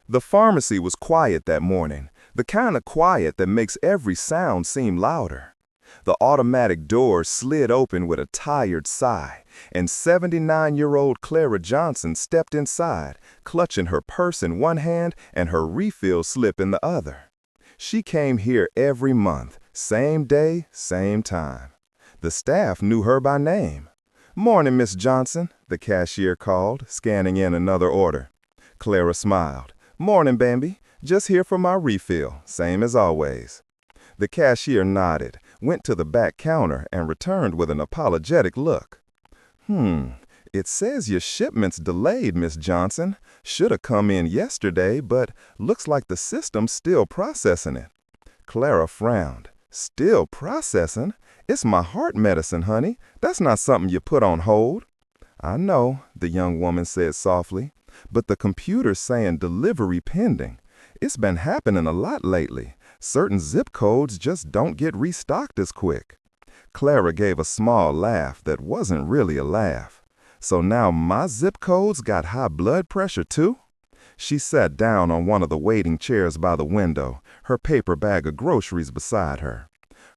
The pharmacy was quiet that morning, the kind of quiet that makes every sound seem louder. The automatic door slid open with a tired sigh, and 79-year-old Clara Johnson stepped inside, clutching her purse in one hand and her refill slip in the other. She came here every month, same day, same time. The staff knew her by name. "Morning, Miss Johnson," the cashier called, scanning in another order. Clara smiled. "Morning, Bambi. Just here for my refill, same as always." The cashier nodded, went to the back counter, and returned with an apologetic look. It says your shipment's delayed, Miss Johnson. Should have come in yesterday, but looks like the system's still processing it." Clara frowned. "Still processing? It's my heart medicine, honey. That's not something you put on hold." "I know," the young woman said softly, "but the computer's saying delivery pending. It's been happening a lot lately. Certain zip codes just don't get restocked as quick." Clara gave a small laugh that wasn't really a laugh. "So now my zip codes got high blood pressure too?" She sat down on one of the waiting chairs by the window, her paper bag of groceries beside her.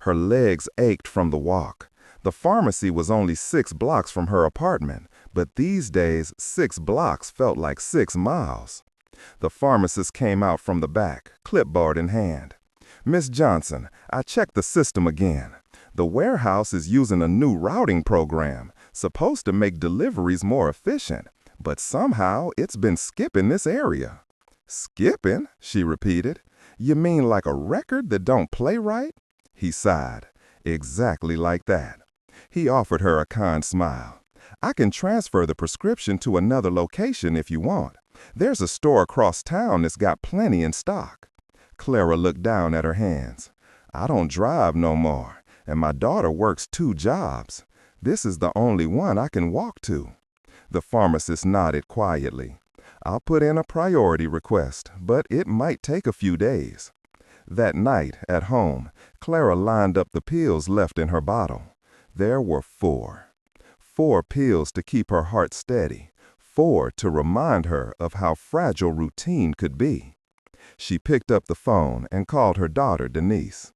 Her legs ached from the walk. The pharmacy was only 6 blocks from her apartment, but these days 6 blocks felt like 6 miles. The pharmacist came out from the back, clipboard in hand. "Miss Johnson, I checked the system again. The warehouse is using a new routing program, supposed to make deliveries more efficient, but somehow it's been skipping this area." "Skipping?" she repeated. "You mean like a record that don't play right?" He sighed. "Exactly like that." He offered her a kind smile. "I can transfer the prescription to another location if you want. There's a store across town that's got plenty in stock." Clara looked down at her hands. "I don't drive no more, and my daughter works 2 jobs. This is the only one I can walk to." The pharmacist nodded quietly. "I'll put in a priority request, but it might take a few days." That night, at home, Clara lined up the pills left in her bottle. There were 4. 4 pills to keep her heart steady. 4 to remind her of how fragile routine could be. She picked up the phone and called her daughter, Denise.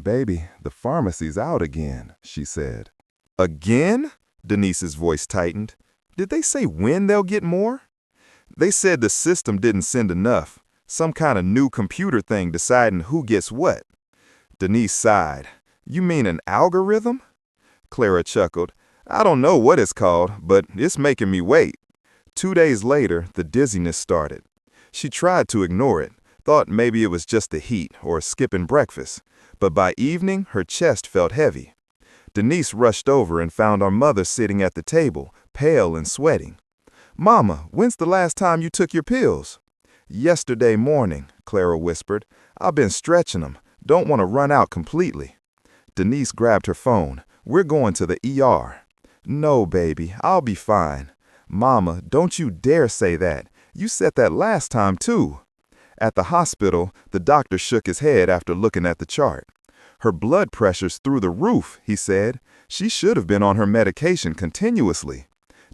"Baby, the pharmacy's out again," she said. "Again?" Denise's voice tightened. "Did they say when they'll get more?" "They said the system didn't send enough. Some kind of new computer thing deciding who gets what." Denise sighed. "You mean an algorithm?" Clara chuckled. "I don't know what it's called, but it's making me wait." 2 days later, the dizziness started. She tried to ignore it, thought maybe it was just the heat or skipping breakfast, but by evening her chest felt heavy. Denise rushed over and found our mother sitting at the table, pale and sweating. "Mama, when's the last time you took your pills?" "Yesterday morning," Clara whispered. "I've been stretching them. Don't want to run out completely." Denise grabbed her phone. "We're going to the ER." "No, baby, I'll be fine." "Mama, don't you dare say that. You said that last time, too." At the hospital, the doctor shook his head after looking at the chart. "Her blood pressure's through the roof," he said. "She should have been on her medication continuously."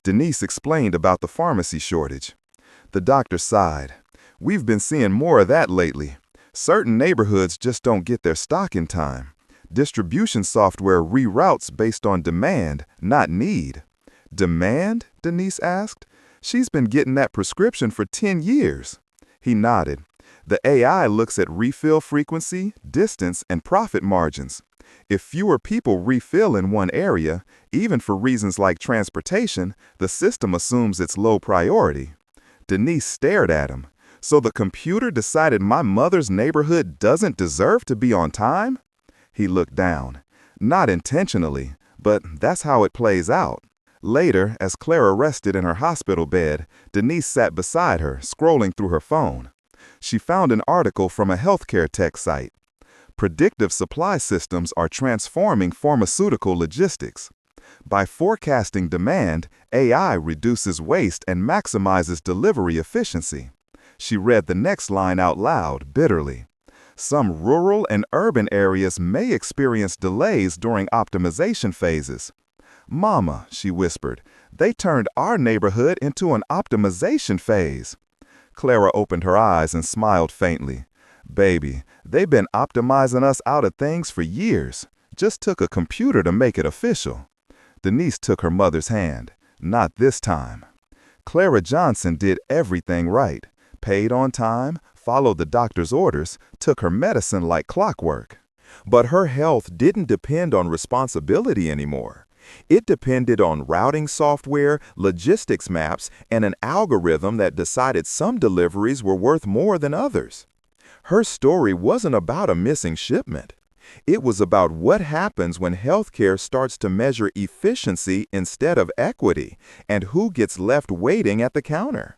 Denise explained about the pharmacy shortage. The doctor sighed. "We've been seeing more of that lately. Certain neighborhoods just don't get their stock in time. Distribution software reroutes based on demand, not need." "Demand?" Denise asked. "She's been getting that prescription for 10 years. He nodded. "The AI looks at refill frequency, distance, and profit margins. If fewer people refill in one area, even for reasons like transportation, the system assumes it's low priority." Denise stared at him. "So the computer decided my mother's neighborhood doesn't deserve to be on time?" He looked down. "Not intentionally, but that's how it plays out." Later, as Clara rested in her hospital bed, Denise sat beside her, scrolling through her phone. She found an article from a healthcare tech site. Predictive supply systems are transforming pharmaceutical logistics. By forecasting demand, AI reduces waste and maximizes delivery efficiency. She read the next line out loud, bitterly. "Some rural and urban areas may experience delays during optimization phases." "Mama," she whispered, "they turned our neighborhood into an optimization phase." Clara opened her eyes and smiled faintly. Baby, they've been optimizing us out of things for years. Just took a computer to make it official. Denise took her mother's hand. Not this time. Clara Johnson did everything right. Paid on time, followed the doctor's orders, took her medicine like clockwork. But her health didn't depend on responsibility anymore. It depended on routing software, logistics maps, and an algorithm that decided some deliveries were worth more than others. Her story wasn't about a missing shipment. It was about what happens when healthcare starts to measure efficiency instead of equity, and who gets left waiting at the counter.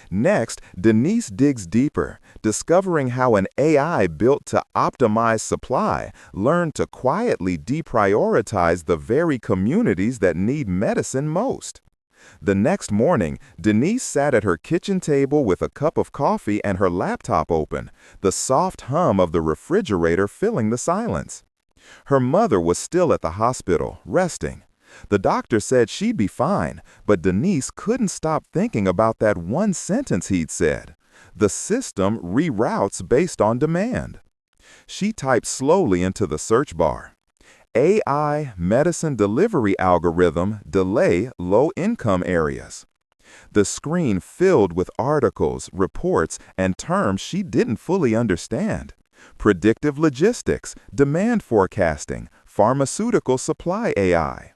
Next, Denise digs deeper, discovering how an AI built to optimize supply learned to quietly deprioritize the very communities that need medicine most. The next morning, Denise sat at her kitchen table with a cup of coffee and her laptop open, the soft hum of the refrigerator filling the silence. Her mother was still at the hospital, resting. The doctor said she'd be fine, but Denise couldn't stop thinking about that one sentence he'd said. The system reroutes based on demand. She typed slowly into the search bar. AI medicine delivery algorithm delay low-income areas. The screen filled with articles, reports, and terms she didn't fully understand. Predictive logistics, demand forecasting, pharmaceutical supply AI.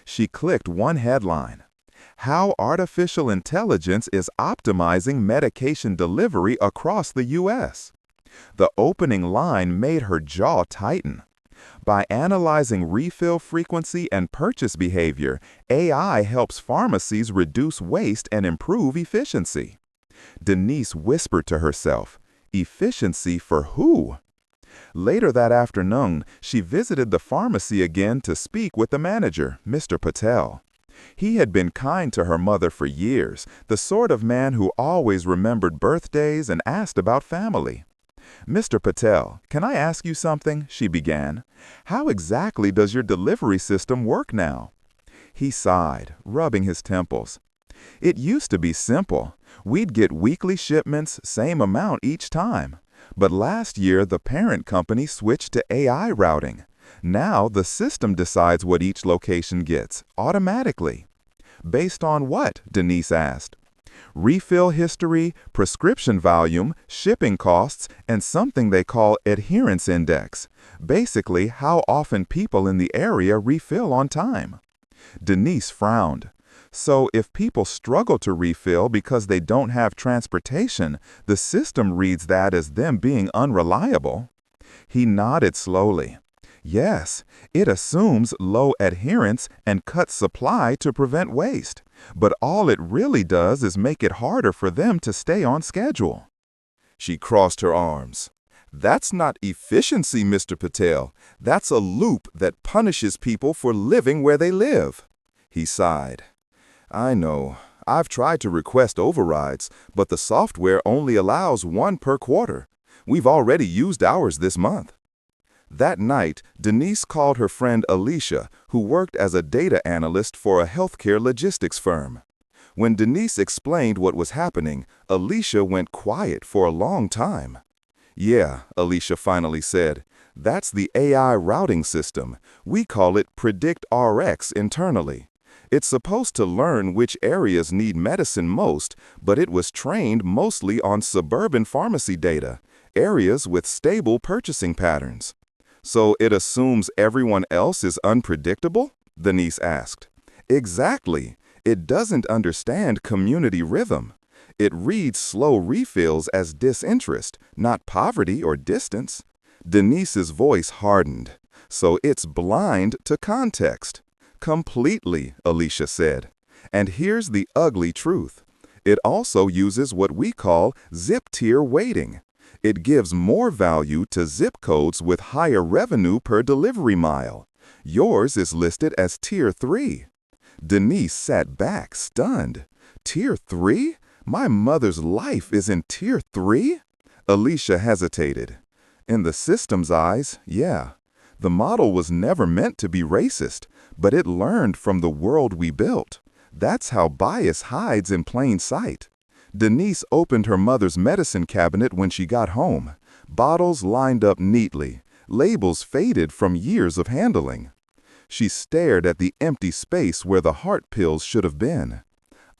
She clicked one headline. How artificial intelligence is optimizing medication delivery across the U.S. The opening line made her jaw tighten. By analyzing refill frequency and purchase behavior, AI helps pharmacies reduce waste and improve efficiency. Denise whispered to herself, efficiency for who? Later that afternoon, she visited the pharmacy again to speak with the manager, Mr. Patel. He had been kind to her mother for years, the sort of man who always remembered birthdays and asked about family. Mr. Patel, can I ask you something? She began. How exactly does your delivery system work now? He sighed, rubbing his temples. It used to be simple. We'd get weekly shipments, same amount each time. But last year, the parent company switched to AI routing. Now, the system decides what each location gets, automatically. Based on what? Denise asked. Refill history, prescription volume, shipping costs, and something they call adherence index. Basically, how often people in the area refill on time. Denise frowned. So if people struggle to refill because they don't have transportation, the system reads that as them being unreliable. He nodded slowly. Yes, it assumes low adherence and cuts supply to prevent waste. But all it really does is make it harder for them to stay on schedule. She crossed her arms. That's not efficiency, Mr. Patel. That's a loop that punishes people for living where they live. He sighed. I know. I've tried to request overrides, but the software only allows one per quarter. We've already used ours this month. That night, Denise called her friend Alicia, who worked as a data analyst for a healthcare logistics firm. When Denise explained what was happening, Alicia went quiet for a long time. Yeah, Alicia finally said, that's the AI routing system. We call it PredictRx internally. It's supposed to learn which areas need medicine most, but it was trained mostly on suburban pharmacy data, areas with stable purchasing patterns. So it assumes everyone else is unpredictable? Denise asked. Exactly. It doesn't understand community rhythm. It reads slow refills as disinterest, not poverty or distance. Denise's voice hardened. So it's blind to context. Completely, Alicia said. And here's the ugly truth. It also uses what we call zip tier weighting. It gives more value to zip codes with higher revenue per delivery mile. Yours is listed as Tier 3. Denise sat back, stunned. Tier 3? My mother's life is in Tier 3? Alicia hesitated. In the system's eyes, yeah. The model was never meant to be racist, but it learned from the world we built. That's how bias hides in plain sight. Denise opened her mother's medicine cabinet when she got home. Bottles lined up neatly, labels faded from years of handling. She stared at the empty space where the heart pills should have been.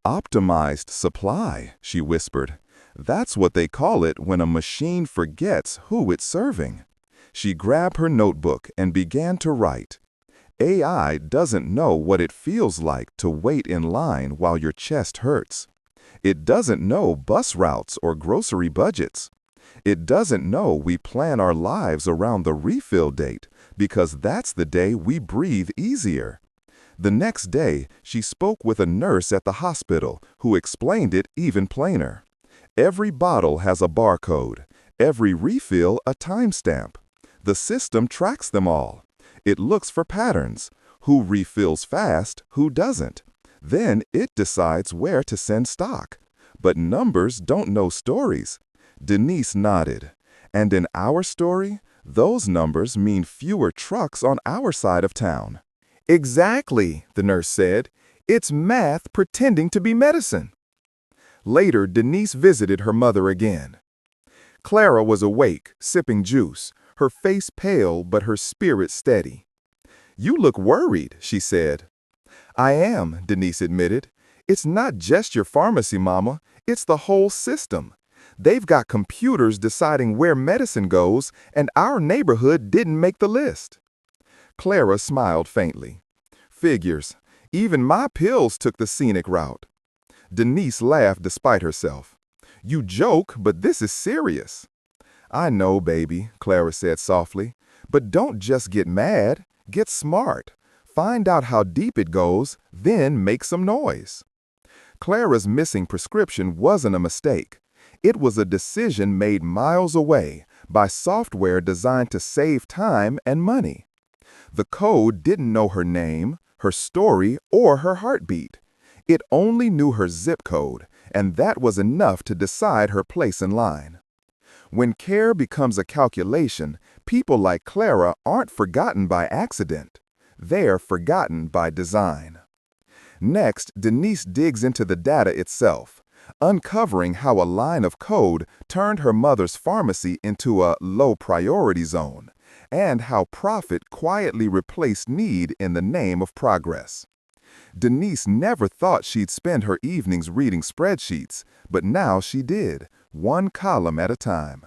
Optimized supply, she whispered. That's what they call it when a machine forgets who it's serving. She grabbed her notebook and began to write. AI doesn't know what it feels like to wait in line while your chest hurts. It doesn't know bus routes or grocery budgets. It doesn't know we plan our lives around the refill date because that's the day we breathe easier. The next day, she spoke with a nurse at the hospital who explained it even plainer. Every bottle has a barcode, every refill a timestamp. The system tracks them all. It looks for patterns, who refills fast, who doesn't. Then it decides where to send stock. But numbers don't know stories. Denise nodded. And in our story, those numbers mean fewer trucks on our side of town. Exactly, the nurse said. It's math pretending to be medicine. Later, Denise visited her mother again. Clara was awake, sipping juice, her face pale but her spirit steady. "You look worried," she said. "I am," Denise admitted. "It's not just your pharmacy, Mama. It's the whole system. They've got computers deciding where medicine goes, and our neighborhood didn't make the list." Clara smiled faintly. "Figures. Even my pills took the scenic route." Denise laughed despite herself. "You joke, but this is serious." "I know, baby," Clara said softly. "But don't just get mad. Get smart. Find out how deep it goes, then make some noise." Clara's missing prescription wasn't a mistake. It was a decision made miles away by software designed to save time and money. The code didn't know her name, her story, or her heartbeat. It only knew her zip code, and that was enough to decide her place in line. When care becomes a calculation, people like Clara aren't forgotten by accident. They're forgotten by design. Next, Denise digs into the data itself, uncovering how a line of code turned her mother's pharmacy into a low-priority zone, and how profit quietly replaced need in the name of progress. Denise never thought she'd spend her evenings reading spreadsheets, but now she did, one column at a time.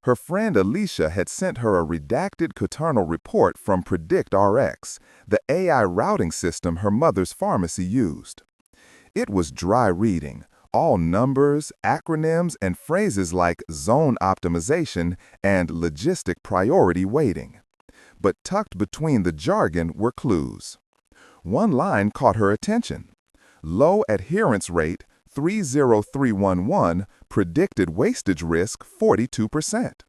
Her friend Alicia had sent her a redacted quaternal report from PredictRx, the AI routing system her mother's pharmacy used. It was dry reading, all numbers, acronyms, and phrases like zone optimization and logistic priority weighting. But tucked between the jargon were clues. One line caught her attention. Low adherence rate 30311, predicted wastage risk 42%.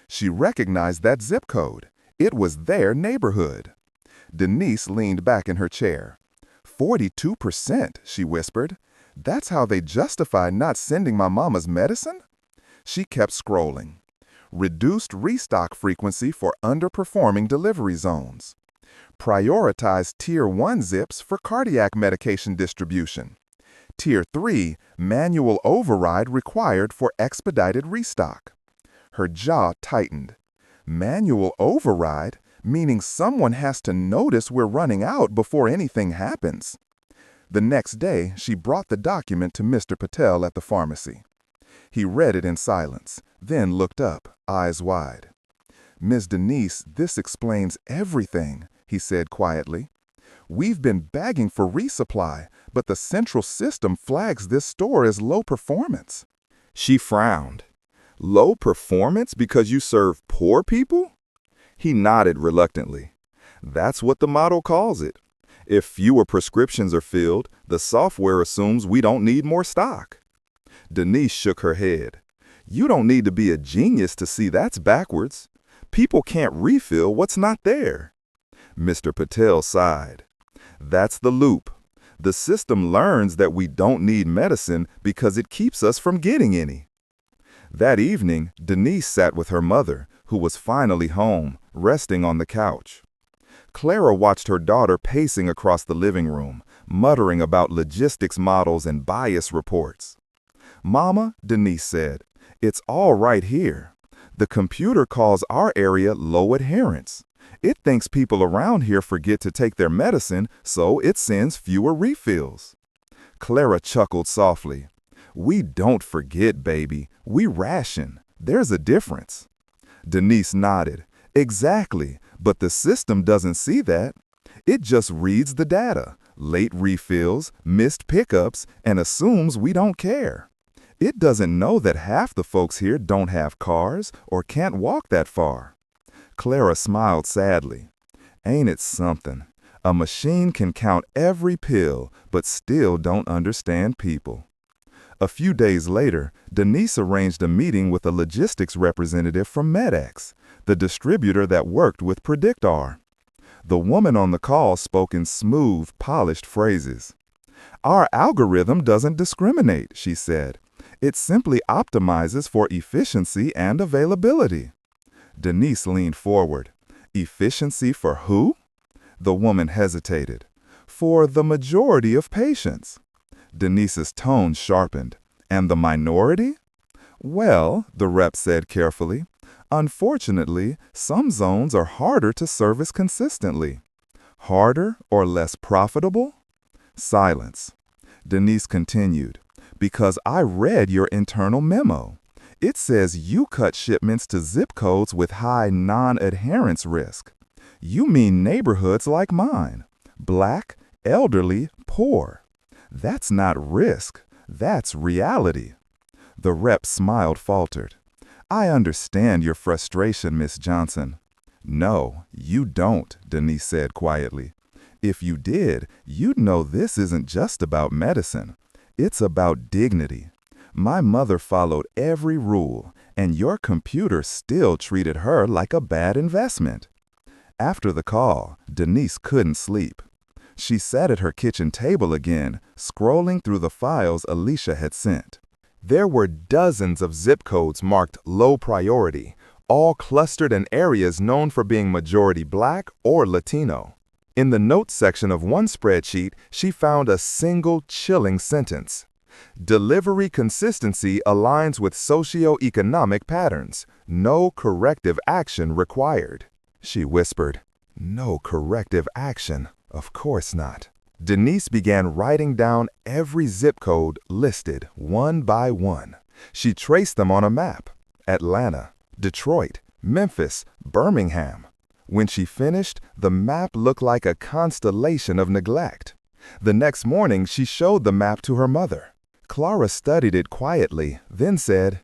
She recognized that zip code. It was their neighborhood. Denise leaned back in her chair. 42%, she whispered. That's how they justify not sending my mama's medicine? She kept scrolling. Reduced restock frequency for underperforming delivery zones. Prioritize Tier 1 zips for cardiac medication distribution. Tier 3, manual override required for expedited restock. Her jaw tightened. Manual override, meaning someone has to notice we're running out before anything happens. The next day, she brought the document to Mr. Patel at the pharmacy. He read it in silence, then looked up, eyes wide. "Ms. Denise, this explains everything," he said quietly. "We've been begging for resupply, but the central system flags this store as low performance." She frowned. "Low performance because you serve poor people?" He nodded reluctantly. "That's what the model calls it. If fewer prescriptions are filled, the software assumes we don't need more stock." Denise shook her head. "You don't need to be a genius to see that's backwards. People can't refill what's not there." Mr. Patel sighed. "That's the loop. The system learns that we don't need medicine because it keeps us from getting any." That evening, Denise sat with her mother, who was finally home, resting on the couch. Clara watched her daughter pacing across the living room, muttering about logistics models and bias reports. Mama, Denise said, it's all right here. The computer calls our area low adherence. It thinks people around here forget to take their medicine, so it sends fewer refills. Clara chuckled softly. We don't forget, baby. We ration. There's a difference. Denise nodded. Exactly, but the system doesn't see that. It just reads the data, late refills, missed pickups, and assumes we don't care. It doesn't know that half the folks here don't have cars or can't walk that far. Clara smiled sadly. Ain't it something? A machine can count every pill, but still don't understand people. A few days later, Denise arranged a meeting with a logistics representative from MedX, the distributor that worked with predictive. The woman on the call spoke in smooth, polished phrases. Our algorithm doesn't discriminate, she said. It simply optimizes for efficiency and availability. Denise leaned forward. Efficiency for who? The woman hesitated. For the majority of patients. Denise's tone sharpened. And the minority? Well, the rep said carefully, unfortunately, some zones are harder to service consistently. Harder or less profitable? Silence. Denise continued, because I read your internal memo. It says you cut shipments to zip codes with high non-adherence risk. You mean neighborhoods like mine. Black, elderly, poor. That's not risk. That's reality. The rep smiled faltered. I understand your frustration, Miss Johnson. No, you don't, Denise said quietly. If you did, you'd know this isn't just about medicine. It's about dignity. My mother followed every rule, and your computer still treated her like a bad investment. After the call, Denise couldn't sleep. She sat at her kitchen table again, scrolling through the files Alicia had sent. There were dozens of zip codes marked low priority, all clustered in areas known for being majority Black or Latino. In the notes section of one spreadsheet, she found a single chilling sentence. Delivery consistency aligns with socioeconomic patterns. No corrective action required. She whispered, No corrective action. Of course not. Denise began writing down every zip code listed one by one. She traced them on a map. Atlanta, Detroit, Memphis, Birmingham. When she finished, the map looked like a constellation of neglect. The next morning, she showed the map to her mother. Clara studied it quietly, then said,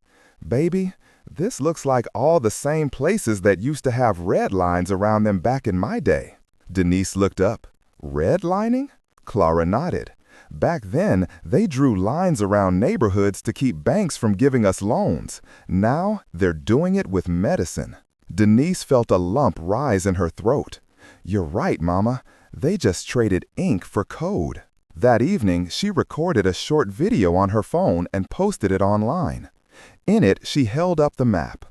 Baby, this looks like all the same places that used to have red lines around them back in my day. Denise looked up. Redlining? Clara nodded. Back then, they drew lines around neighborhoods to keep banks from giving us loans. Now, they're doing it with medicine. Denise felt a lump rise in her throat. You're right, Mama. They just traded ink for code. That evening, she recorded a short video on her phone and posted it online. In it, she held up the map.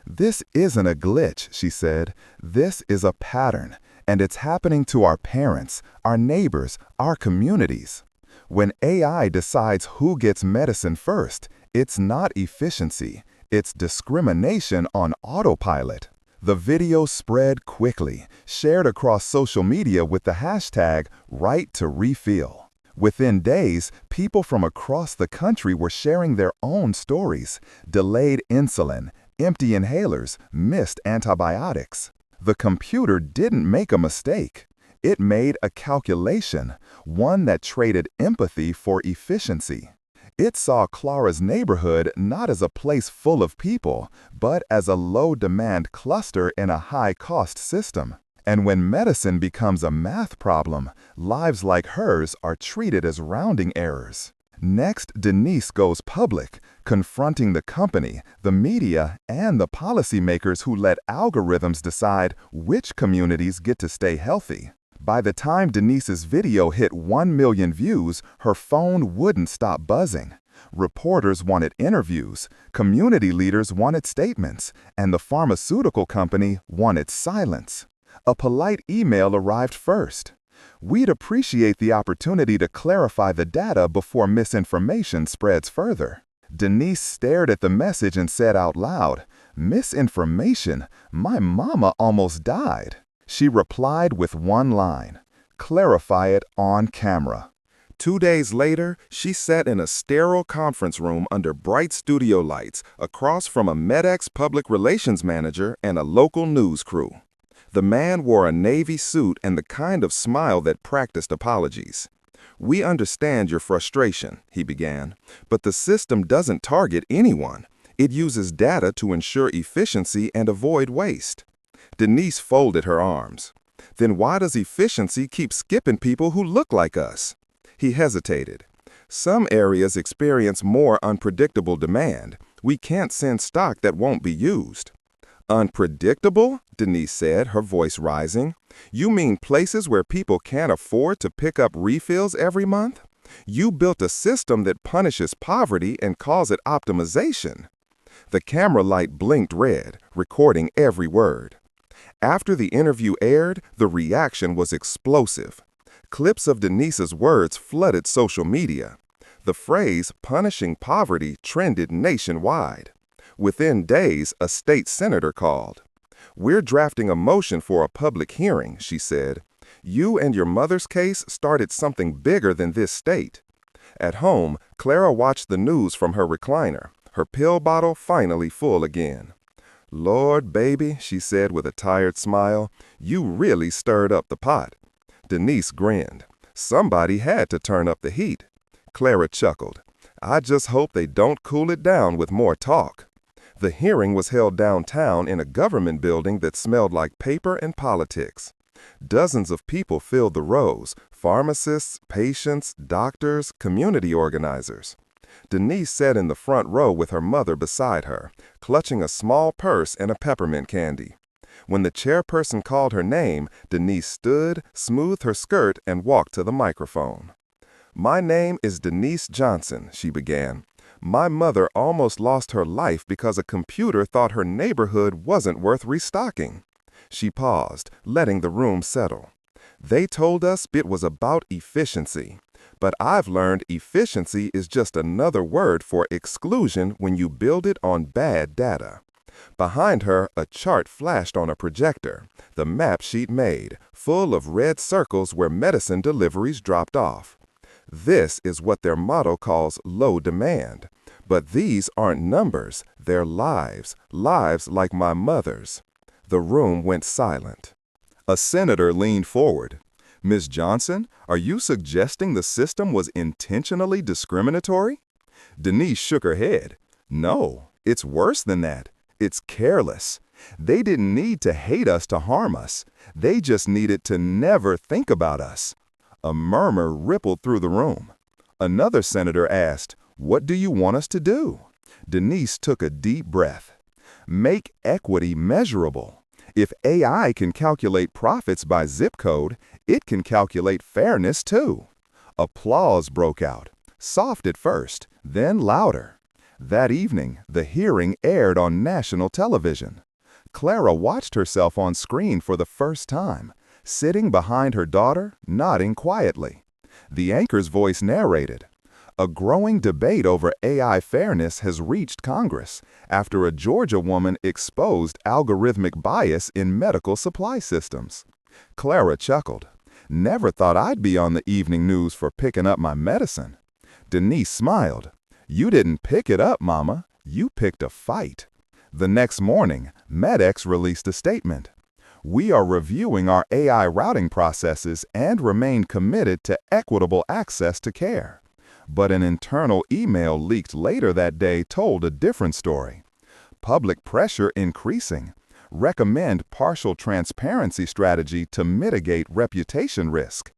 This isn't a glitch, she said. This is a pattern. And it's happening to our parents, our neighbors, our communities. When AI decides who gets medicine first, it's not efficiency, it's discrimination on autopilot. The video spread quickly, shared across social media with the hashtag #RightToRefill. Within days, people from across the country were sharing their own stories: delayed insulin, empty inhalers, missed antibiotics. The computer didn't make a mistake. It made a calculation, one that traded empathy for efficiency. It saw Clara's neighborhood not as a place full of people, but as a low-demand cluster in a high-cost system. And when medicine becomes a math problem, lives like hers are treated as rounding errors. Next, Denise goes public, confronting the company, the media, and the policymakers who let algorithms decide which communities get to stay healthy. By the time Denise's video hit 1 million views, her phone wouldn't stop buzzing. Reporters wanted interviews, community leaders wanted statements, and the pharmaceutical company wanted silence. A polite email arrived first. We'd appreciate the opportunity to clarify the data before misinformation spreads further. Denise stared at the message and said out loud, "Misinformation. My mama almost died." She replied with one line, "Clarify it on camera." 2 days later, she sat in a sterile conference room under bright studio lights across from a MEDEX public relations manager and a local news crew. The man wore a navy suit and the kind of smile that practiced apologies. "We understand your frustration," he began, "but the system doesn't target anyone. It uses data to ensure efficiency and avoid waste." Denise folded her arms. "Then why does efficiency keep skipping people who look like us?" He hesitated. "Some areas experience more unpredictable demand. We can't send stock that won't be used." "Unpredictable?" Denise said, her voice rising. "You mean places where people can't afford to pick up refills every month? You built a system that punishes poverty and calls it optimization." The camera light blinked red, recording every word. After the interview aired, the reaction was explosive. Clips of Denise's words flooded social media. The phrase "punishing poverty" trended nationwide. Within days, a state senator called. "We're drafting a motion for a public hearing," she said. "You and your mother's case started something bigger than this state." At home, Clara watched the news from her recliner, her pill bottle finally full again. "Lord, baby," she said with a tired smile, "you really stirred up the pot." Denise grinned. "Somebody had to turn up the heat." Clara chuckled. "I just hope they don't cool it down with more talk." The hearing was held downtown in a government building that smelled like paper and politics. Dozens of people filled the rows: pharmacists, patients, doctors, community organizers. Denise sat in the front row with her mother beside her, clutching a small purse and a peppermint candy. When the chairperson called her name, Denise stood, smoothed her skirt, and walked to the microphone. "My name is Denise Johnson," she began. "My mother almost lost her life because a computer thought her neighborhood wasn't worth restocking." She paused, letting the room settle. "They told us it was about efficiency. But I've learned efficiency is just another word for exclusion when you build it on bad data." Behind her, a chart flashed on a projector, the map sheet made, full of red circles where medicine deliveries dropped off. "This is what their model calls low demand. But these aren't numbers, they're lives, lives like my mother's." The room went silent. A senator leaned forward. "Ms. Johnson, are you suggesting the system was intentionally discriminatory?" Denise shook her head. "No, it's worse than that. It's careless. They didn't need to hate us to harm us. They just needed to never think about us." A murmur rippled through the room. Another senator asked, "What do you want us to do?" Denise took a deep breath. "Make equity measurable. If AI can calculate profits by zip code, it can calculate fairness too." Applause broke out, soft at first, then louder. That evening, the hearing aired on national television. Clara watched herself on screen for the first time, sitting behind her daughter, nodding quietly. The anchor's voice narrated, "A growing debate over AI fairness has reached Congress after a Georgia woman exposed algorithmic bias in medical supply systems." Clara chuckled. "Never thought I'd be on the evening news for picking up my medicine." Denise smiled. "You didn't pick it up, Mama. You picked a fight." The next morning, MEDEX released a statement. "We are reviewing our AI routing processes and remain committed to equitable access to care." But an internal email leaked later that day told a different story. "Public pressure increasing. Recommend partial transparency strategy to mitigate reputation risk."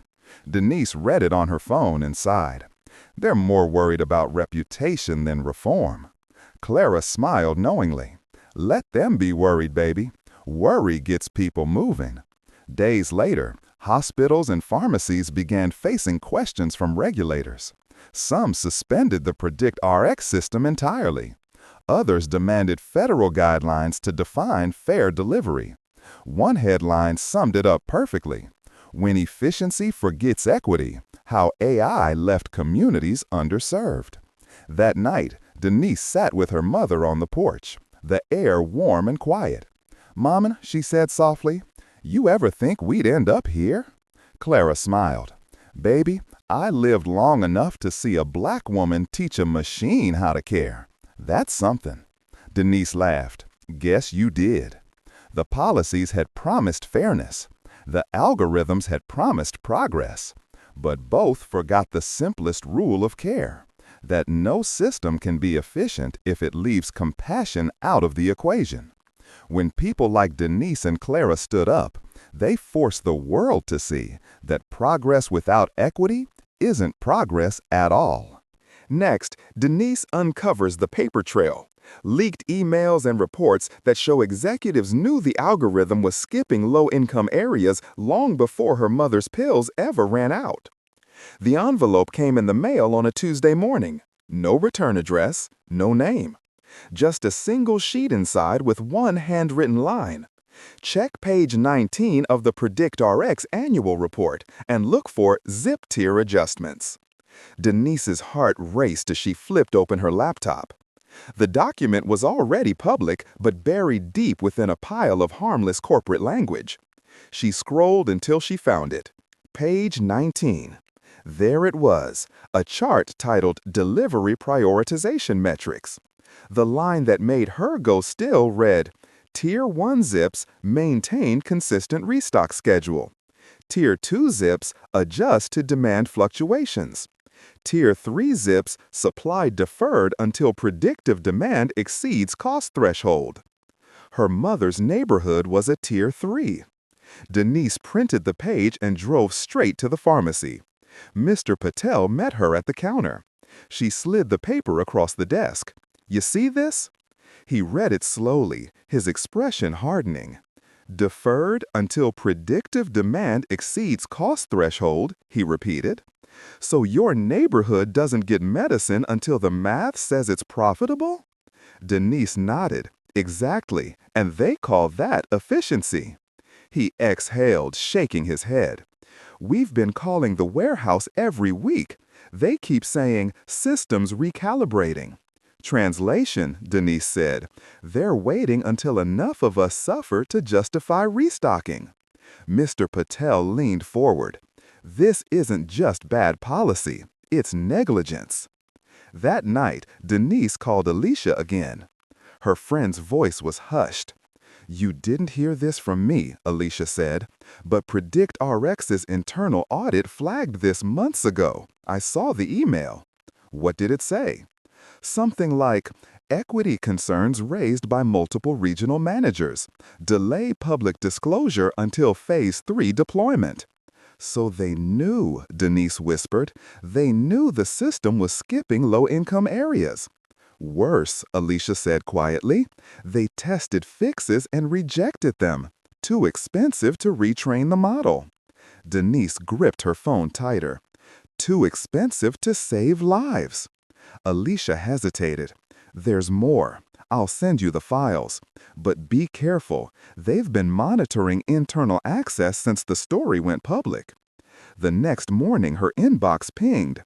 Denise read it on her phone and sighed. They're more worried about reputation than reform. Clara smiled knowingly. Let them be worried, baby. Worry gets people moving. Days later, hospitals and pharmacies began facing questions from regulators. Some suspended the Predict RX system entirely. Others demanded federal guidelines to define fair delivery. One headline summed it up perfectly. "When efficiency forgets equity, how AI left communities underserved." That night, Denise sat with her mother on the porch, the air warm and quiet. "Mama," she said softly, "you ever think we'd end up here?" Clara smiled. "Baby, I lived long enough to see a black woman teach a machine how to care. That's something." Denise laughed. "Guess you did." The policies had promised fairness. The algorithms had promised progress. But both forgot the simplest rule of care, that no system can be efficient if it leaves compassion out of the equation. When people like Denise and Clara stood up, they forced the world to see that progress without equity isn't progress at all. Next, Denise uncovers the paper trail, leaked emails and reports that show executives knew the algorithm was skipping low-income areas long before her mother's pills ever ran out. The envelope came in the mail on a Tuesday morning. No return address, no name. Just a single sheet inside with one handwritten line. Check page 19 of the PredictRx annual report and look for zip tier adjustments. Denise's heart raced as she flipped open her laptop. The document was already public, but buried deep within a pile of harmless corporate language. She scrolled until she found it. Page 19. There it was, a chart titled Delivery Prioritization Metrics. The line that made her go still read, Tier 1 zips maintain consistent restock schedule. Tier 2 zips adjust to demand fluctuations. Tier 3 zips supply deferred until predictive demand exceeds cost threshold. Her mother's neighborhood was a Tier 3. Denise printed the page and drove straight to the pharmacy. Mr. Patel met her at the counter. She slid the paper across the desk. "You see this?" He read it slowly, his expression hardening. "Deferred until predictive demand exceeds cost threshold," he repeated. "So your neighborhood doesn't get medicine until the math says it's profitable?" Denise nodded. "Exactly, and they call that efficiency." He exhaled, shaking his head. "We've been calling the warehouse every week. They keep saying systems recalibrating." Translation, Denise said, "They're waiting until enough of us suffer to justify restocking." Mr. Patel leaned forward. "This isn't just bad policy, it's negligence." That night, Denise called Alicia again. Her friend's voice was hushed. "You didn't hear this from me," Alicia said, "but PredictRx's internal audit flagged this months ago. I saw the email." "What did it say?" "Something like, equity concerns raised by multiple regional managers. Delay public disclosure until Phase 3 deployment." "So they knew," Denise whispered. "They knew the system was skipping low-income areas." "Worse," Alicia said quietly. "They tested fixes and rejected them. Too expensive to retrain the model." Denise gripped her phone tighter. "Too expensive to save lives." Alicia hesitated. "There's more. I'll send you the files. But be careful. They've been monitoring internal access since the story went public." The next morning, her inbox pinged.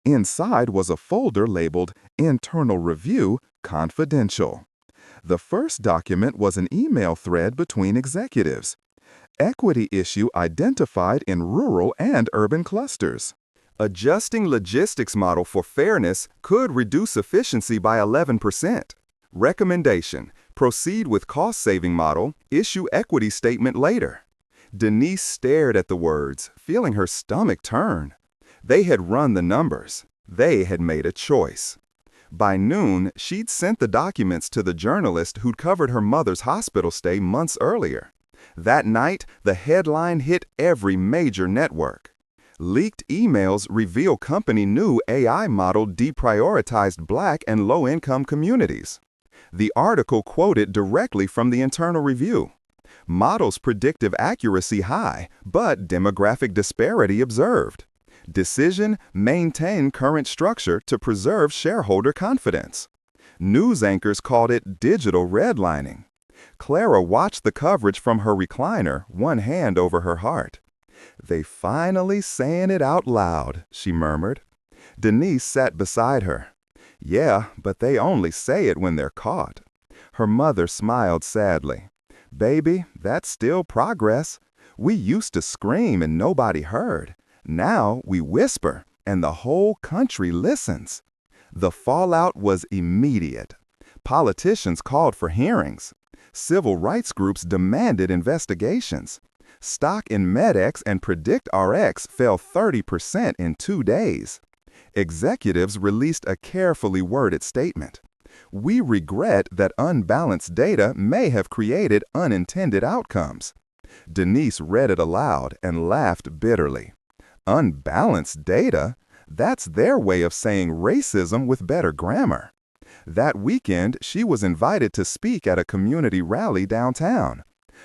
Inside was a folder labeled Internal Review Confidential. The first document was an email thread between executives. Equity issue identified in rural and urban clusters. Adjusting logistics model for fairness could reduce efficiency by 11%. Recommendation: proceed with cost-saving model, issue equity statement later. Denise stared at the words, feeling her stomach turn. They had run the numbers. They had made a choice. By noon, she'd sent the documents to the journalist who'd covered her mother's hospital stay months earlier. That night, the headline hit every major network. Leaked emails reveal company new AI model deprioritized Black and low-income communities. The article quoted directly from the internal review. Model's predictive accuracy high, but demographic disparity observed. Decision: maintain current structure to preserve shareholder confidence. News anchors called it digital redlining. Clara watched the coverage from her recliner, one hand over her heart. "They finally saying it out loud," she murmured. Denise sat beside her. Yeah, but they only say it when they're caught. Her mother smiled sadly. Baby, that's still progress. We used to scream and nobody heard. Now we whisper and the whole country listens. The fallout was immediate. Politicians called for hearings. Civil rights groups demanded investigations. Stock in MedX and PredictRx fell 30% in 2 days. Executives released a carefully worded statement. We regret that unbalanced data may have created unintended outcomes. Denise read it aloud and laughed bitterly. Unbalanced data? That's their way of saying racism with better grammar. That weekend, she was invited to speak at a community rally downtown.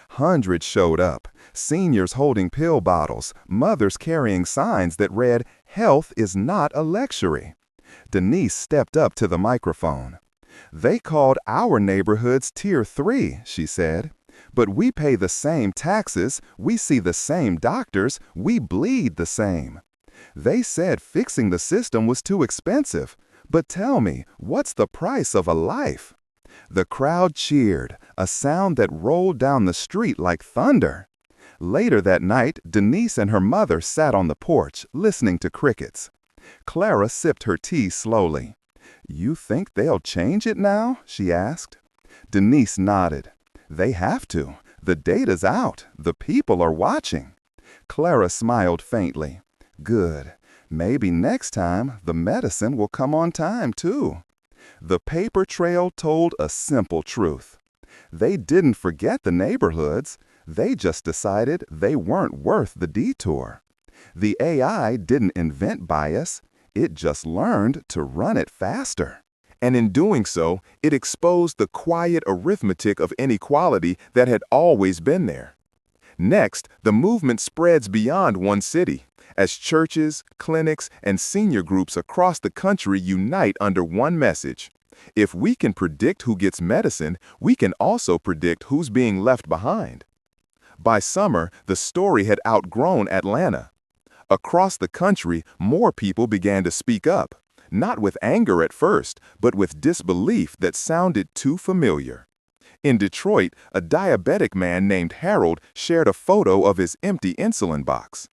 Hundreds showed up, seniors holding pill bottles, mothers carrying signs that read, "Health is not a luxury." Denise stepped up to the microphone. They called our neighborhoods Tier 3, she said. But we pay the same taxes, we see the same doctors, we bleed the same. They said fixing the system was too expensive. But tell me, what's the price of a life? The crowd cheered, a sound that rolled down the street like thunder. Later that night, Denise and her mother sat on the porch, listening to crickets. Clara sipped her tea slowly. You think they'll change it now? She asked. Denise nodded. They have to. The data's out. The people are watching. Clara smiled faintly. Good. Maybe next time the medicine will come on time, too. The paper trail told a simple truth. They didn't forget the neighborhoods. They just decided they weren't worth the detour. The AI didn't invent bias. It just learned to run it faster. And in doing so, it exposed the quiet arithmetic of inequality that had always been there. Next, the movement spreads beyond one city, as churches, clinics, and senior groups across the country unite under one message. If we can predict who gets medicine, we can also predict who's being left behind. By summer, the story had outgrown Atlanta. Across the country, more people began to speak up, not with anger at first, but with disbelief that sounded too familiar. In Detroit, a diabetic man named Harold shared a photo of his empty insulin box.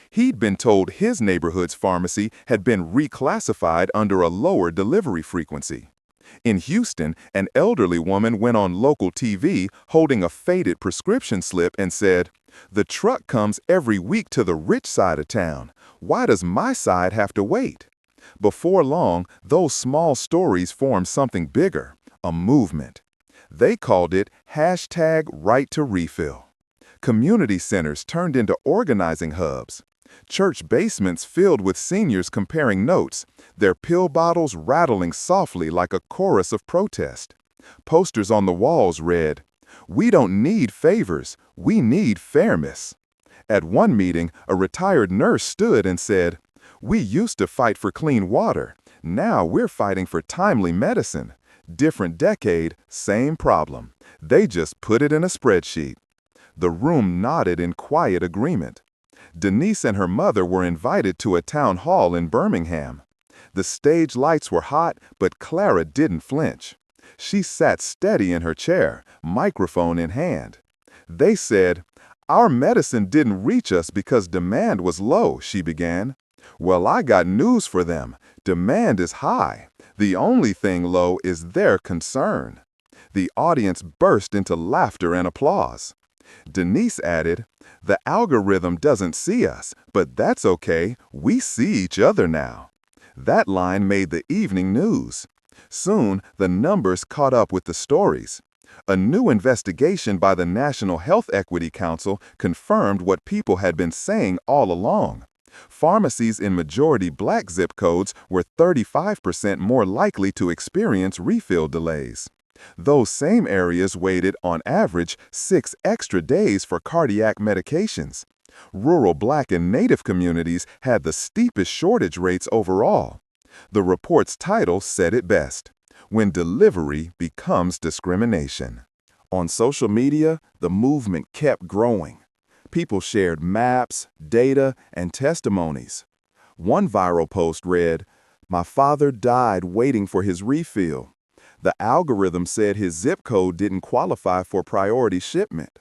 He'd been told his neighborhood's pharmacy had been reclassified under a lower delivery frequency. In Houston, an elderly woman went on local TV holding a faded prescription slip and said, "The truck comes every week to the rich side of town. Why does my side have to wait?" Before long, those small stories formed something bigger, a movement. They called it #RightToRefill. Community centers turned into organizing hubs. Church basements filled with seniors comparing notes, their pill bottles rattling softly like a chorus of protest. Posters on the walls read, "We don't need favors, we need fairness." At one meeting, a retired nurse stood and said, "We used to fight for clean water. Now we're fighting for timely medicine. Different decade, same problem. They just put it in a spreadsheet." The room nodded in quiet agreement. Denise and her mother were invited to a town hall in Birmingham. The stage lights were hot, but Clara didn't flinch. She sat steady in her chair, microphone in hand. They said, "Our medicine didn't reach us because demand was low," she began. "Well, I got news for them. Demand is high. The only thing low is their concern." The audience burst into laughter and applause. Denise added, "The algorithm doesn't see us, but that's okay. We see each other now." That line made the evening news. Soon, the numbers caught up with the stories. A new investigation by the National Health Equity Council confirmed what people had been saying all along. Pharmacies in majority Black zip codes were 35% more likely to experience refill delays. Those same areas waited, on average, 6 extra days for cardiac medications. Rural Black and Native communities had the steepest shortage rates overall. The report's title said it best: "When delivery becomes discrimination." On social media, the movement kept growing. People shared maps, data, and testimonies. One viral post read, My father died waiting for his refill. The algorithm said his zip code didn't qualify for priority shipment.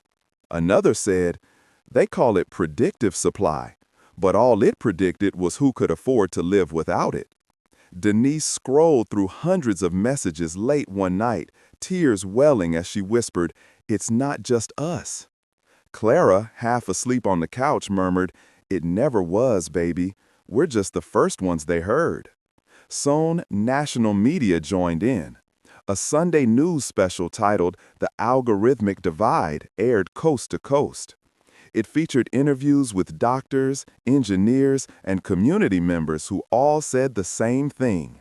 Another said, they call it predictive supply, but all it predicted was who could afford to live without it. Denise scrolled through hundreds of messages late one night, tears welling as she whispered, "It's not just us." Clara, half asleep on the couch, murmured, "It never was, baby. We're just the first ones they heard." Soon, national media joined in. A Sunday news special titled "The Algorithmic Divide" aired coast to coast. It featured interviews with doctors, engineers, and community members who all said the same thing.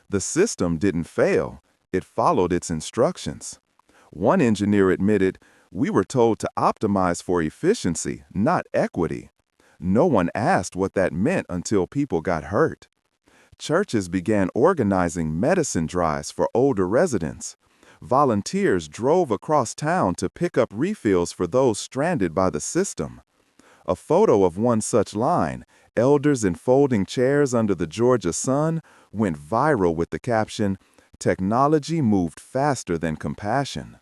The system didn't fail, it followed its instructions. One engineer admitted, "We were told to optimize for efficiency, not equity." No one asked what that meant until people got hurt. Churches began organizing medicine drives for older residents. Volunteers drove across town to pick up refills for those stranded by the system. A photo of one such line, elders in folding chairs under the Georgia sun, went viral with the caption, "Technology moved faster than compassion."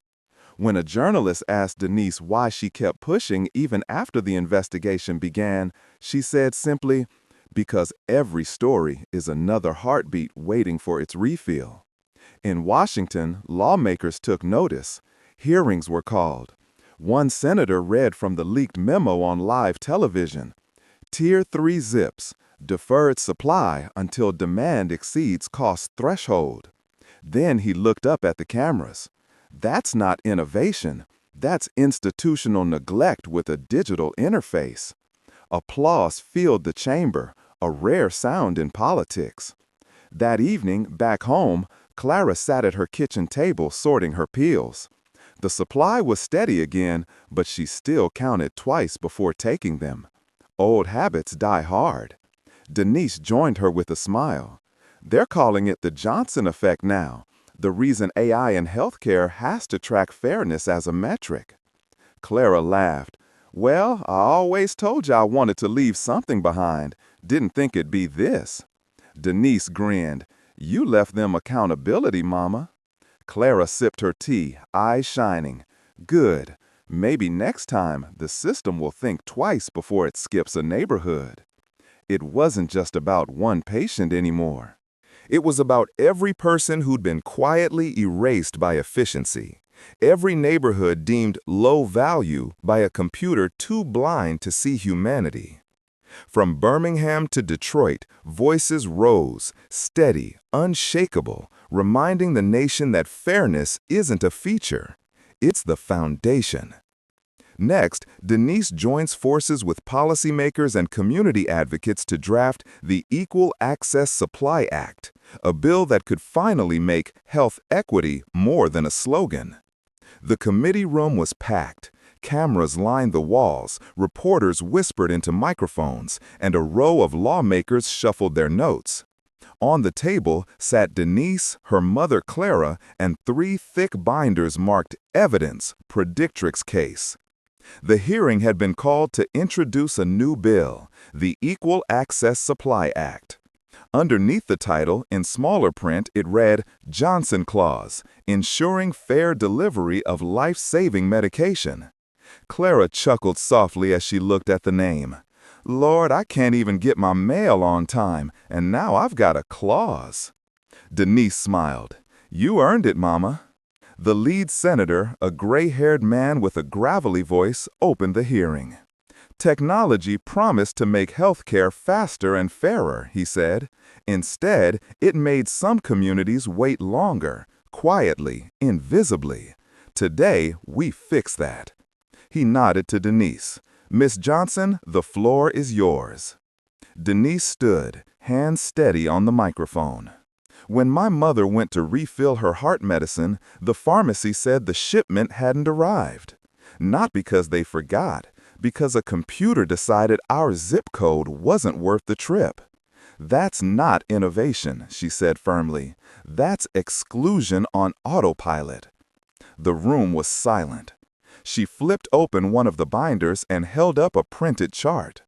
When a journalist asked Denise why she kept pushing even after the investigation began, she said simply, "Because every story is another heartbeat waiting for its refill." In Washington, lawmakers took notice. Hearings were called. One senator read from the leaked memo on live television. Tier 3 zips, deferred supply until demand exceeds cost threshold. Then he looked up at the cameras. That's not innovation. That's institutional neglect with a digital interface. Applause filled the chamber, a rare sound in politics. That evening, back home, Clara sat at her kitchen table sorting her pills. The supply was steady again, but she still counted twice before taking them. Old habits die hard. Denise joined her with a smile. They're calling it the Johnson effect now, the reason AI in healthcare has to track fairness as a metric. Clara laughed. "Well, I always told you I wanted to leave something behind. Didn't think it'd be this." Denise grinned. "You left them accountability, Mama." Clara sipped her tea, eyes shining. "Good. Maybe next time the system will think twice before it skips a neighborhood." It wasn't just about one patient anymore. It was about every person who'd been quietly erased by efficiency. Every neighborhood deemed low value by a computer too blind to see humanity. From Birmingham to Detroit, voices rose, steady, unshakable, reminding the nation that fairness isn't a feature, it's the foundation. Next, Denise joins forces with policymakers and community advocates to draft the Equal Access Supply Act, a bill that could finally make health equity more than a slogan. The committee room was packed. Cameras lined the walls, reporters whispered into microphones, and a row of lawmakers shuffled their notes. On the table sat Denise, her mother Clara, and 3 thick binders marked Evidence, Predictrix Case. The hearing had been called to introduce a new bill, the Equal Access Supply Act. Underneath the title, in smaller print, it read, Johnson Clause, Ensuring Fair Delivery of Life-Saving Medication. Clara chuckled softly as she looked at the name. "Lord, I can't even get my mail on time, and now I've got a clause." Denise smiled. "You earned it, Mama." The lead senator, a gray-haired man with a gravelly voice, opened the hearing. "Technology promised to make healthcare faster and fairer," he said. "Instead, it made some communities wait longer, quietly, invisibly. Today, we fix that." He nodded to Denise. "Miss Johnson, the floor is yours." Denise stood, hands steady on the microphone. "When my mother went to refill her heart medicine, the pharmacy said the shipment hadn't arrived. Not because they forgot, because a computer decided our zip code wasn't worth the trip. That's not innovation," she said firmly. "That's exclusion on autopilot." The room was silent. She flipped open one of the binders and held up a printed chart.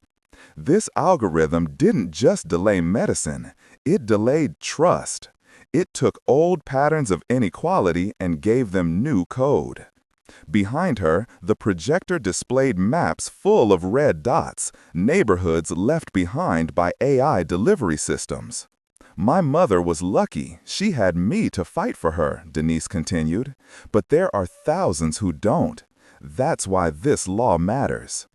This algorithm didn't just delay medicine, It delayed trust. It took old patterns of inequality and gave them new code. Behind her, the projector displayed maps full of red dots, neighborhoods left behind by AI delivery systems. My mother was lucky. She had me to fight for her, Denise continued. But there are thousands who don't. That's why this law matters.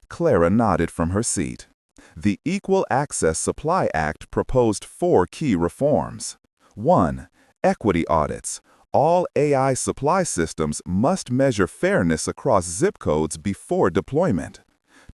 Clara nodded from her seat. The Equal Access Supply Act proposed 4 key reforms. 1. Equity audits. All AI supply systems must measure fairness across zip codes before deployment.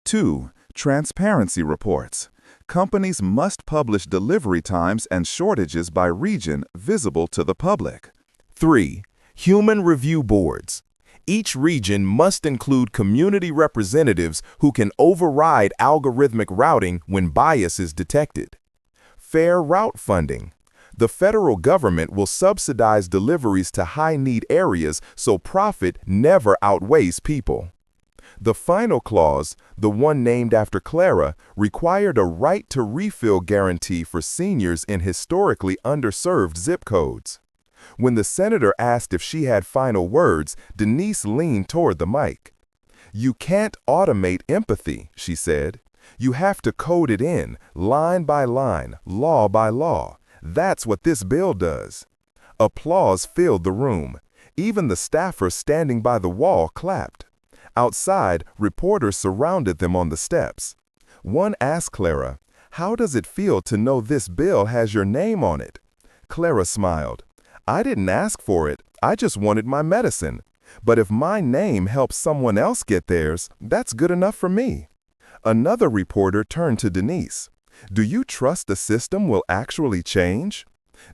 2. Transparency reports. Companies must publish delivery times and shortages by region visible to the public. 3. Human review boards. Each region must include community representatives who can override algorithmic routing when bias is detected. Fair route funding. The federal government will subsidize deliveries to high-need areas so profit never outweighs people. The final clause, the one named after Clara, required a right to refill guarantee for seniors in historically underserved zip codes. When the senator asked if she had final words, Denise leaned toward the mic. "You can't automate empathy," she said. "You have to code it in, line by line, law by law. That's what this bill does." Applause filled the room. Even the staffers standing by the wall clapped. Outside, reporters surrounded them on the steps. One asked Clara, "How does it feel to know this bill has your name on it?" Clara smiled. "I didn't ask for it. I just wanted my medicine. But if my name helps someone else get theirs, that's good enough for me." Another reporter turned to Denise. "Do you trust the system will actually change?"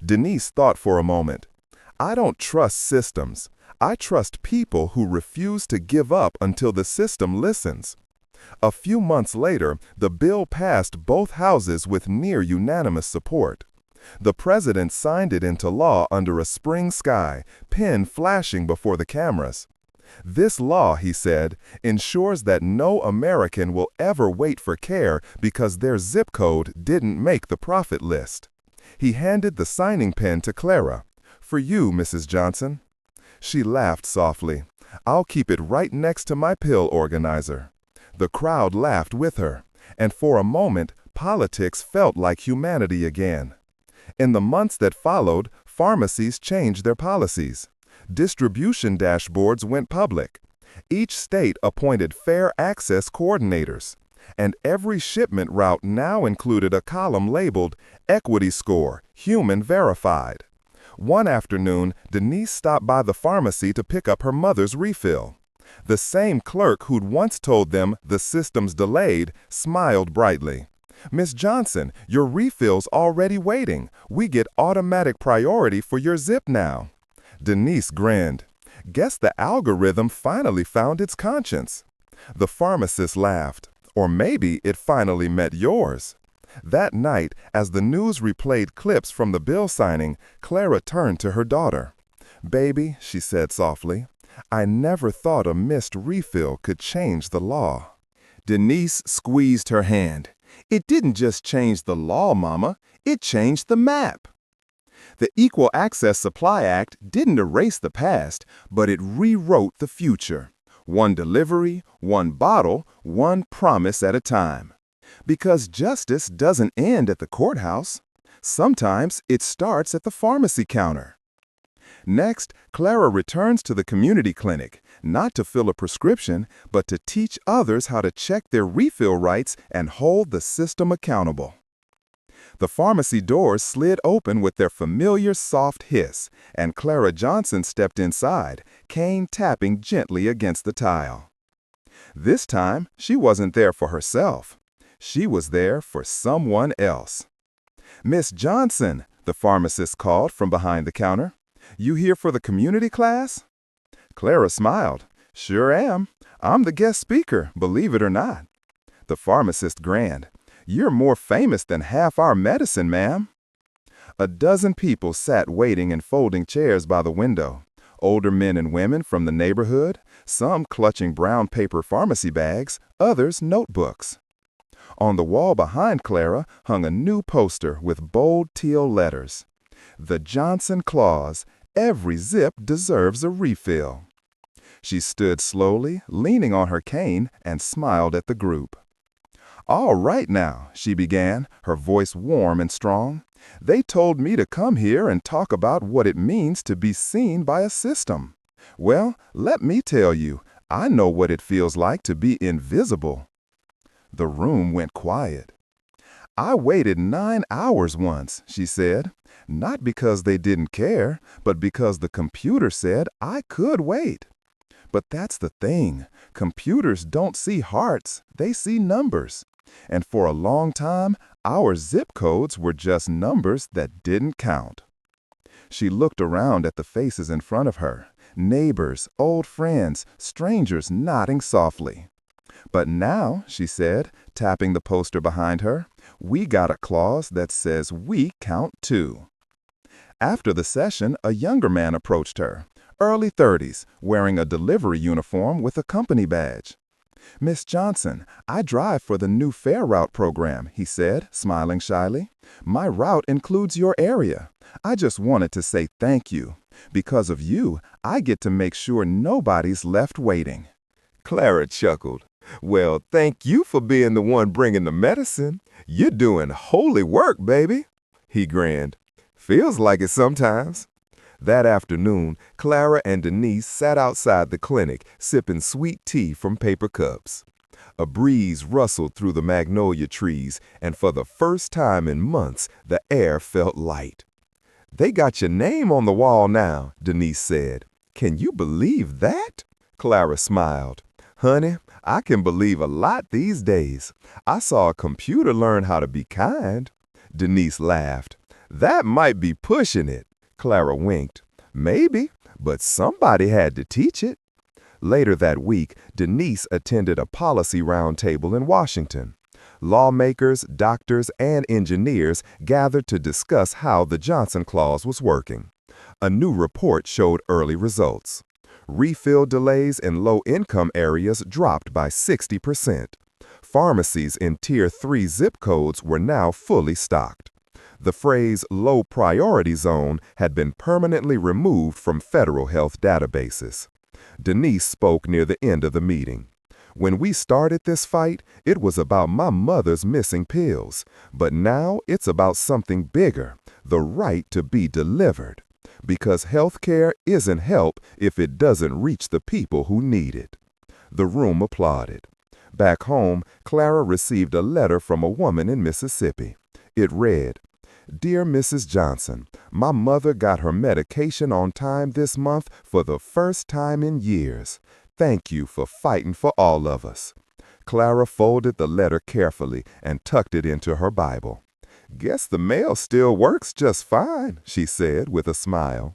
Denise thought for a moment. "I don't trust systems. I trust people who refuse to give up until the system listens." A few months later, the bill passed both houses with near unanimous support. The president signed it into law under a spring sky, pen flashing before the cameras. "This law," he said, "ensures that no American will ever wait for care because their zip code didn't make the profit list." He handed the signing pen to Clara. "For you, Mrs. Johnson." She laughed softly. "I'll keep it right next to my pill organizer." The crowd laughed with her, and for a moment, politics felt like humanity again. In the months that followed, pharmacies changed their policies. Distribution dashboards went public. Each state appointed fair access coordinators, and every shipment route now included a column labeled Equity Score, Human Verified. One afternoon, Denise stopped by the pharmacy to pick up her mother's refill. The same clerk who'd once told them the system's delayed smiled brightly. "Miss Johnson, your refill's already waiting. We get automatic priority for your zip now." Denise grinned. "Guess the algorithm finally found its conscience." The pharmacist laughed. "Or maybe it finally met yours." That night, as the news replayed clips from the bill signing, Clara turned to her daughter. "Baby," she said softly, "I never thought a missed refill could change the law." Denise squeezed her hand. "It didn't just change the law, Mama. It changed the map." The Equal Access Supply Act didn't erase the past, but it rewrote the future. One delivery, one bottle, one promise at a time. Because justice doesn't end at the courthouse. Sometimes it starts at the pharmacy counter. Next, Clara returns to the community clinic, not to fill a prescription, but to teach others how to check their refill rights and hold the system accountable. The pharmacy doors slid open with their familiar soft hiss, and Clara Johnson stepped inside, cane tapping gently against the tile. This time, she wasn't there for herself. She was there for someone else. "Miss Johnson," the pharmacist called from behind the counter. "You here for the community class?" Clara smiled. "Sure am. I'm the guest speaker, believe it or not." The pharmacist grinned. "You're more famous than half our medicine, ma'am." A dozen people sat waiting in folding chairs by the window. Older men and women from the neighborhood, some clutching brown paper pharmacy bags, others notebooks. On the wall behind Clara hung a new poster with bold teal letters. The Johnson Clause, every zip deserves a refill. She stood slowly, leaning on her cane, and smiled at the group. "All right now," she began, her voice warm and strong. "They told me to come here and talk about what it means to be seen by a system. Well, let me tell you, I know what it feels like to be invisible." The room went quiet. "I waited 9 hours once," she said, "not because they didn't care, but because the computer said I could wait. But that's the thing. Computers don't see hearts, they see numbers. And for a long time, our zip codes were just numbers that didn't count." She looked around at the faces in front of her, neighbors, old friends, strangers nodding softly. "But now," she said, tapping the poster behind her, "we got a clause that says we count too." After the session, a younger man approached her, early 30s, wearing a delivery uniform with a company badge. "Miss Johnson, I drive for the new Fair Route program," he said, smiling shyly. "My route includes your area. I just wanted to say thank you. Because of you, I get to make sure nobody's left waiting." Clara chuckled. "Well, thank you for being the one bringing the medicine. You're doing holy work, baby." He grinned. "Feels like it sometimes." That afternoon, Clara and Denise sat outside the clinic, sipping sweet tea from paper cups. A breeze rustled through the magnolia trees, and for the first time in months, the air felt light. "They got your name on the wall now," Denise said. "Can you believe that?" Clara smiled. "Honey, I can believe a lot these days. I saw a computer learn how to be kind." Denise laughed. "That might be pushing it." Clara winked. "Maybe, but somebody had to teach it." Later that week, Denise attended a policy roundtable in Washington. Lawmakers, doctors, and engineers gathered to discuss how the Johnson Clause was working. A new report showed early results. Refill delays in low-income areas dropped by 60%. Pharmacies in Tier 3 zip codes were now fully stocked. The phrase low priority zone had been permanently removed from federal health databases. Denise spoke near the end of the meeting. "When we started this fight, it was about my mother's missing pills. But now it's about something bigger, the right to be delivered. Because healthcare isn't help if it doesn't reach the people who need it." The room applauded. Back home, Clara received a letter from a woman in Mississippi. It read, "Dear Mrs. Johnson, my mother got her medication on time this month for the first time in years. Thank you for fighting for all of us." Clara folded the letter carefully and tucked it into her Bible. "Guess the mail still works just fine," she said with a smile.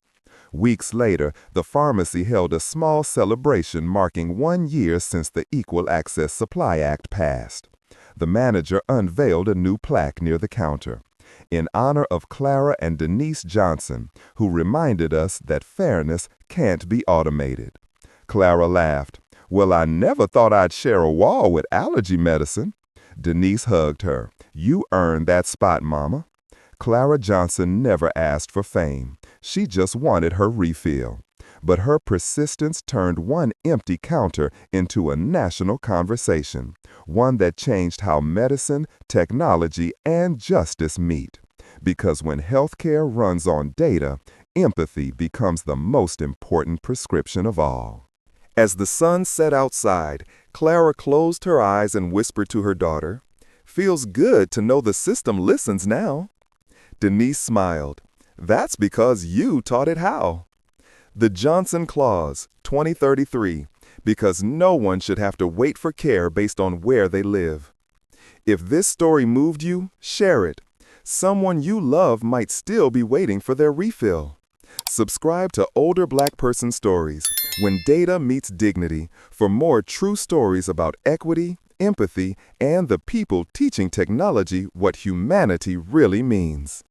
Weeks later, the pharmacy held a small celebration marking 1 year since the Equal Access Supply Act passed. The manager unveiled a new plaque near the counter. "In honor of Clara and Denise Johnson, who reminded us that fairness can't be automated." Clara laughed. "Well, I never thought I'd share a wall with allergy medicine." Denise hugged her. "You earned that spot, Mama." Clara Johnson never asked for fame. She just wanted her refill. But her persistence turned one empty counter into a national conversation, one that changed how medicine, technology, and justice meet. Because when healthcare runs on data, empathy becomes the most important prescription of all. As the sun set outside, Clara closed her eyes and whispered to her daughter, "Feels good to know the system listens now." Denise smiled. "That's because you taught it how." The Johnson Clause, 2033, because no one should have to wait for care based on where they live. If this story moved you, share it. Someone you love might still be waiting for their refill. Subscribe to Older Black Person Stories, When Data Meets Dignity, for more true stories about equity, empathy, and the people teaching technology what humanity really means.